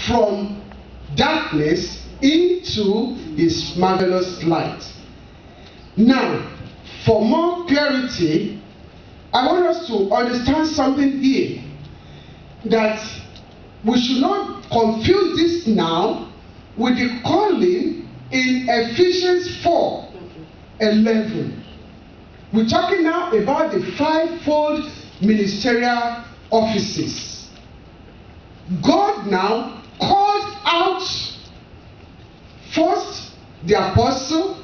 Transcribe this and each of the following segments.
from darkness into his marvelous light. Now, for more clarity, I want us to understand something here, that we should not confuse this now with the calling in Ephesians 4:11. We're talking now about the fivefold ministerial offices. God now called out first the apostle,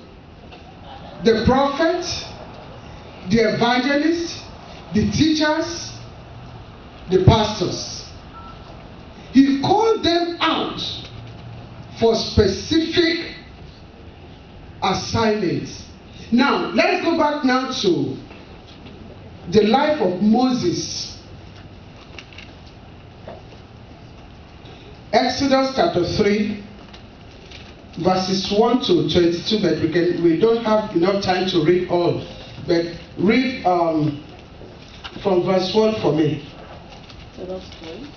the prophet, the evangelist, the teachers, the pastors. He called them out for specific assignments. Now, let's go back now to the life of Moses. Exodus chapter 3, verses 1 to 22, but we don't have enough time to read all. But read from verse 1 for me.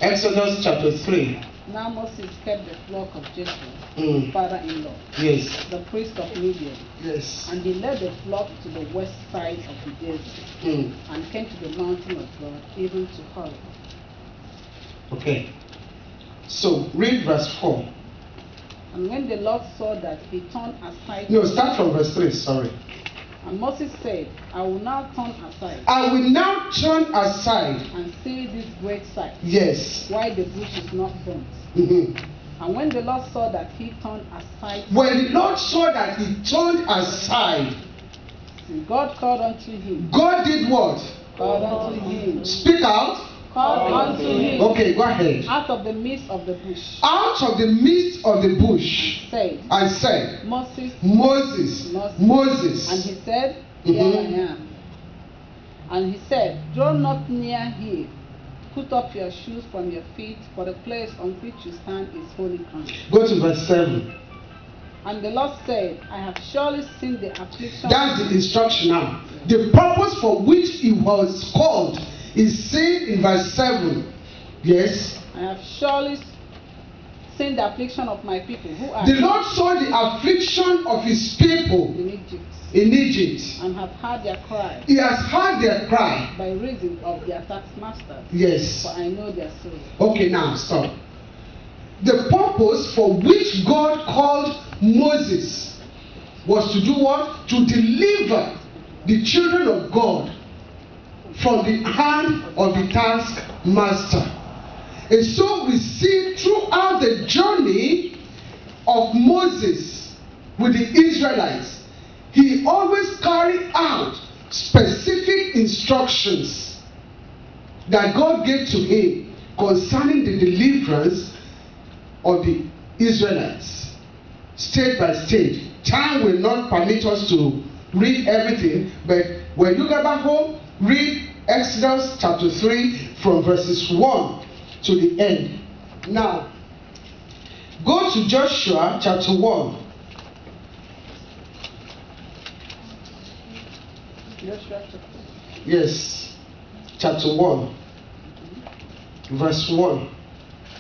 Exodus chapter 3. Now Moses kept the flock of Jethro, father-in-law, yes, the priest of Midian. Yes. And he led the flock to the west side of the desert, and came to the mountain of God, even to Horeb. Okay. So read verse 4. And when the Lord saw that he turned aside. No, start from verse 3, sorry. And Moses said, I will now turn aside. I will now turn aside. And see this great sight. Yes. Why the bush is not burnt. And when the Lord saw that he turned aside. When the Lord saw that he turned aside. God called unto him. God did what? Called unto him. Speak out. Called unto him. Okay, go ahead. Out of the midst of the bush. Out of the midst of the bush. I said. Moses. Moses. And he said, Here I am. And he said, Draw not near here. Put up your shoes from your feet, for the place on which you stand is holy ground. Go to verse 7. And the Lord said, I have surely seen the affliction. That's the instruction now. The purpose for which he was called is seen in verse 7. Yes. I have surely seen the affliction of my people who are. The Lord saw the affliction of his people in Egypt. And have heard their cry. He has heard their cry. By reason of their taskmasters. Yes. For I know their soul. Okay, now stop. The purpose for which God called Moses was to do what? To deliver the children of God from the hand of the taskmaster. And so we see throughout the journey of Moses with the Israelites, he always carried out specific instructions that God gave to him concerning the deliverance of the Israelites, stage by stage. Time will not permit us to read everything, but when you get back home, read Exodus chapter 3 from verses 1 to the end. Now, go to Joshua chapter 1. Yes, chapter 1, verse 1.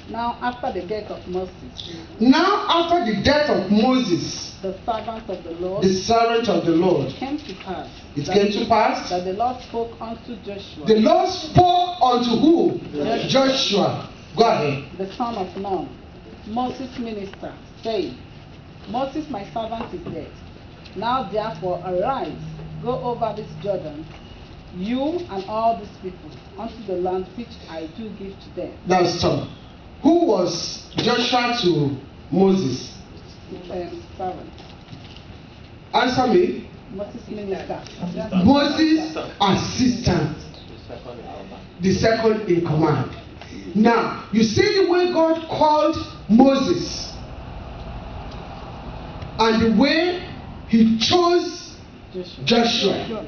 Now after the death of Moses. Now after the death of Moses, the servant of the Lord. The servant of the Lord. It came to pass. It came to pass that the Lord spoke unto Joshua. The Lord spoke unto who? Joshua. Go ahead. The son of Nun, Moses' minister, saying, Moses my servant is dead. Now therefore arise, go over this Jordan, you and all these people, unto the land which I do give to them. Now stop. Who was Joshua to Moses? Servant. Answer me. Moses' minister. Moses' assistant. The second in command. Now, you see the way God called Moses and the way he chose Joshua.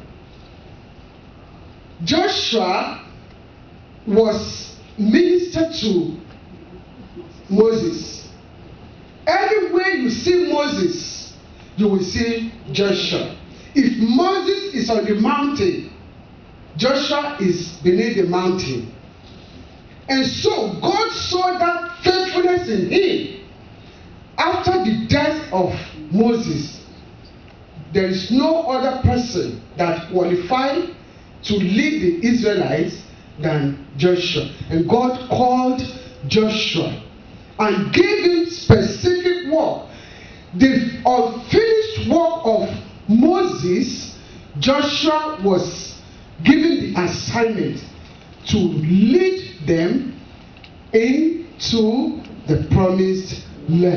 Joshua was minister to Moses. Anywhere you see Moses, you will see Joshua. If Moses is on the mountain, Joshua is beneath the mountain. And so God saw that faithfulness confidence in him. After the death of Moses, there is no other person that qualified to lead the Israelites than Joshua. And God called Joshua and gave him specific work. The unfinished work of Moses, Joshua was given the assignment to lead them into the promised land.